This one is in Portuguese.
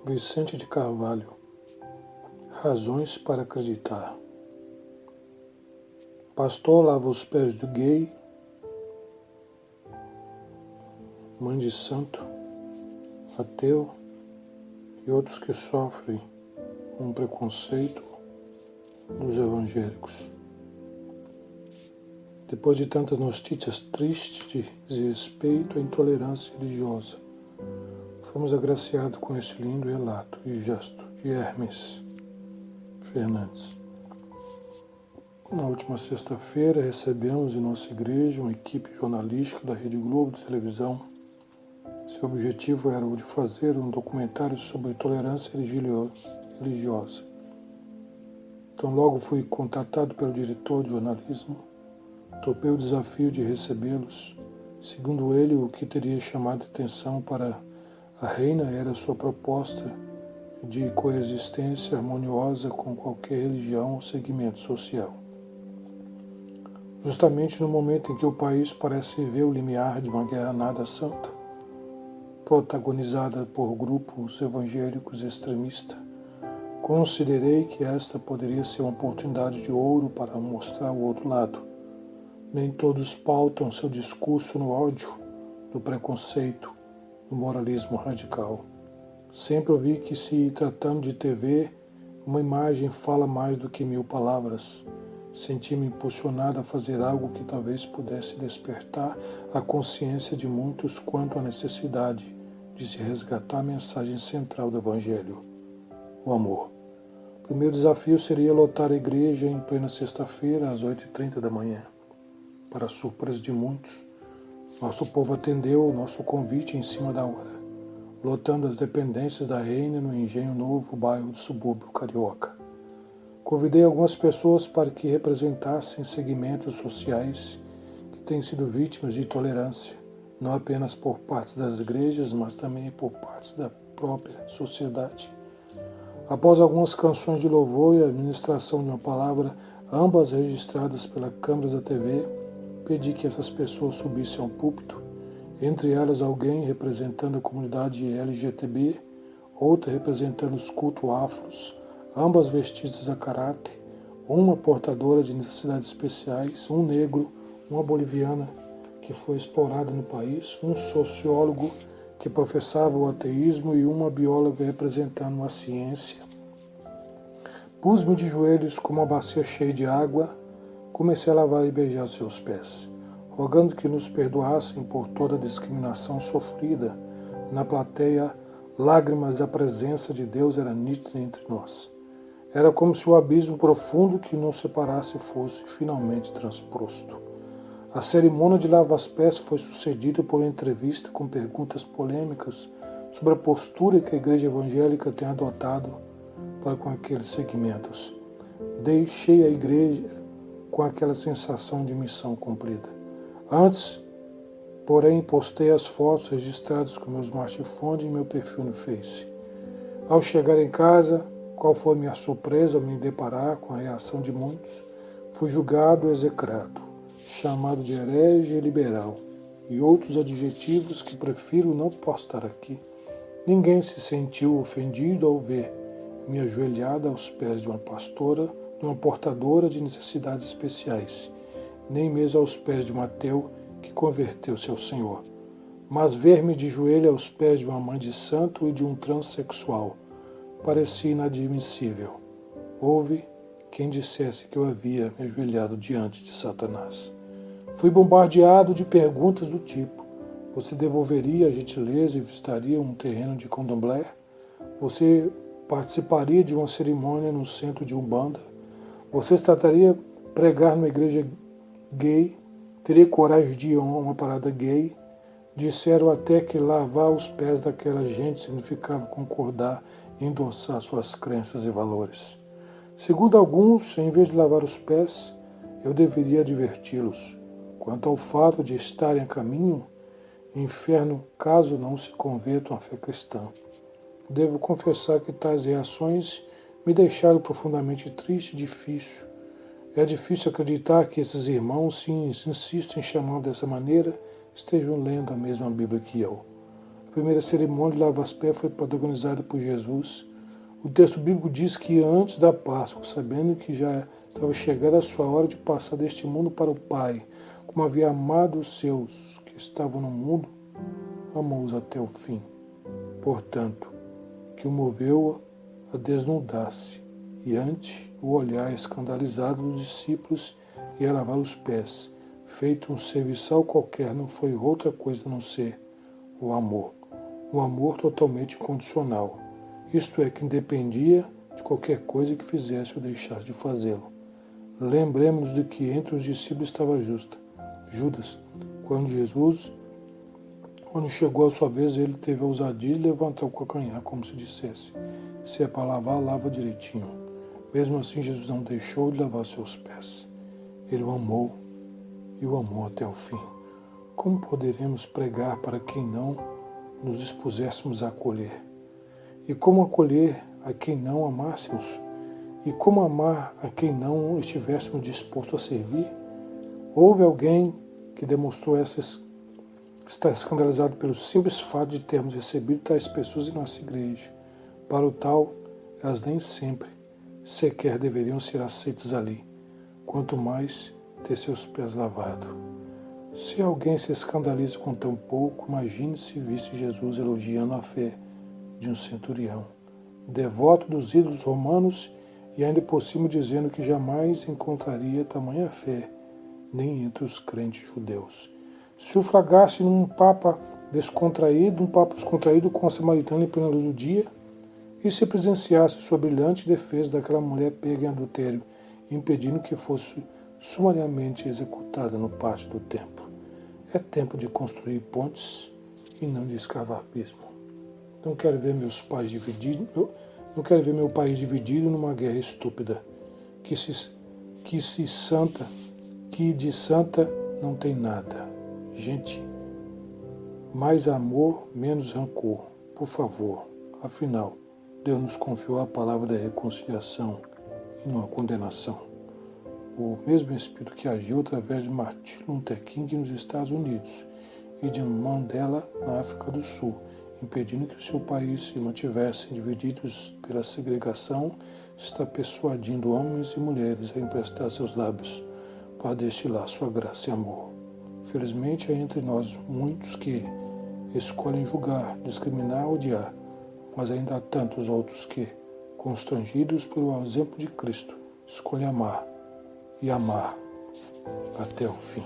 Vicente de Carvalho. Razões para acreditar. Pastor lava os pés do gay. Mãe de santo, ateu e outros que sofrem um preconceito dos evangélicos. Depois de tantas notícias tristes de desrespeito à intolerância religiosa, fomos agraciados com esse lindo relato e gesto de Hermes Fernandes. Na última sexta-feira, recebemos em nossa igreja uma equipe jornalística da Rede Globo de televisão. Seu objetivo era o de fazer um documentário sobre tolerância religiosa. Então logo fui contatado pelo diretor de jornalismo, topei o desafio de recebê-los. Segundo ele, o que teria chamado a atenção para a reina era sua proposta de coexistência harmoniosa com qualquer religião ou segmento social. Justamente no momento em que o país parece ver o limiar de uma guerra nada santa, protagonizada por grupos evangélicos extremistas, considerei que esta poderia ser uma oportunidade de ouro para mostrar o outro lado. Nem todos pautam seu discurso no ódio, no preconceito, no moralismo radical. Sempre ouvi que, se tratando de TV, uma imagem fala mais do que 1000 palavras. Senti-me impulsionado a fazer algo que talvez pudesse despertar a consciência de muitos quanto à necessidade de se resgatar a mensagem central do Evangelho, o amor. O primeiro desafio seria lotar a igreja em plena sexta-feira, às 8h30 da manhã. Para a surpresa de muitos, nosso povo atendeu o nosso convite em cima da hora, lotando as dependências da Reina no Engenho Novo, bairro do subúrbio carioca. Convidei algumas pessoas para que representassem segmentos sociais que têm sido vítimas de intolerância, não apenas por partes das igrejas, mas também por partes da própria sociedade. Após algumas canções de louvor e a administração de uma palavra, ambas registradas pela câmera da TV, pedi que essas pessoas subissem ao púlpito, entre elas alguém representando a comunidade LGTB, outra representando os cultos afros, ambas vestidas a caráter, uma portadora de necessidades especiais, um negro, uma boliviana que foi explorada no país, um sociólogo que professava o ateísmo e uma bióloga representando a ciência. Pus-me de joelhos com uma bacia cheia de água, comecei a lavar e beijar seus pés, rogando que nos perdoassem por toda a discriminação sofrida. Na plateia, lágrimas da presença de Deus eram nítidas entre nós. Era como se o abismo profundo que nos separasse fosse finalmente transposto. A cerimônia de lava-pés foi sucedida por uma entrevista com perguntas polêmicas sobre a postura que a igreja evangélica tem adotado para com aqueles segmentos. Deixei a igreja com aquela sensação de missão cumprida. Antes, porém, postei as fotos registradas com meu smartphone em meu perfil no Face. Ao chegar em casa, qual foi minha surpresa ao me deparar com a reação de muitos? Fui julgado e execrado, chamado de herege e liberal, e outros adjetivos que prefiro não postar aqui. Ninguém se sentiu ofendido ao ver me ajoelhada aos pés de uma pastora, de uma portadora de necessidades especiais, nem mesmo aos pés de um ateu que converteu-se ao Senhor. Mas ver-me de joelho aos pés de uma mãe de santo e de um transexual parecia inadmissível. Houve quem dissesse que eu havia me ajoelhado diante de Satanás. Fui bombardeado de perguntas do tipo: você devolveria a gentileza e visitaria um terreno de candomblé? Você participaria de uma cerimônia no centro de Umbanda? Você trataria pregar numa igreja gay? Teria coragem de ir a uma parada gay? Disseram até que lavar os pés daquela gente significava concordar e endossar suas crenças e valores. Segundo alguns, em vez de lavar os pés, eu deveria adverti-los quanto ao fato de estarem a caminho, inferno, caso não se convertam à fé cristã. Devo confessar que tais reações me deixaram profundamente triste e difícil. É difícil acreditar que esses irmãos, se insistem em chamar dessa maneira, estejam lendo a mesma Bíblia que eu. A primeira cerimônia de lavar os pés foi protagonizada por Jesus. O texto bíblico diz que antes da Páscoa, sabendo que já estava chegada a sua hora de passar deste mundo para o Pai, como havia amado os seus que estavam no mundo, amou-os até o fim. Portanto, que o moveu a desnudar-se e ante o olhar escandalizado dos discípulos e a lavar os pés, feito um serviçal qualquer, não foi outra coisa a não ser o amor. Um amor totalmente incondicional, isto é, que independia de qualquer coisa que fizesse ou deixasse de fazê-lo. Lembremos de que entre os discípulos estava Judas. Quando chegou a sua vez, ele teve a ousadia de levantar o calcanhar, como se dissesse: se é para lavar, lava direitinho. Mesmo assim, Jesus não deixou de lavar seus pés. Ele o amou e o amou até o fim. Como poderemos pregar para quem não nos dispuséssemos a acolher? E como acolher a quem não amássemos? E como amar a quem não estivéssemos dispostos a servir? Houve alguém que demonstrou estar escandalizado pelo simples fato de termos recebido tais pessoas em nossa igreja. Para o tal, elas nem sempre sequer deveriam ser aceitas ali, quanto mais ter seus pés lavados. Se alguém se escandaliza com tão pouco, imagine se visse Jesus elogiando a fé de um centurião, devoto dos ídolos romanos, e ainda por cima dizendo que jamais encontraria tamanha fé nem entre os crentes judeus. Se o flagasse num papo descontraído com a samaritana em plena luz do dia, e se presenciasse sua brilhante defesa daquela mulher pega em adultério, impedindo que fosse sumariamente executada no pátio do templo. É tempo de construir pontes e não de escavar abismo. Não quero ver meu país dividido numa guerra estúpida, que de santa não tem nada. Gente, mais amor, menos rancor, por favor. Afinal, Deus nos confiou a palavra da reconciliação e não a condenação. O mesmo Espírito que agiu através de Martin Luther King nos Estados Unidos e de Mandela na África do Sul, impedindo que o seu país se mantivessem divididos pela segregação, está persuadindo homens e mulheres a emprestar seus lábios para destilar sua graça e amor. Felizmente, há entre nós muitos que escolhem julgar, discriminar, odiar, mas ainda há tantos outros que, constrangidos pelo exemplo de Cristo, escolhem amar e amar até o fim.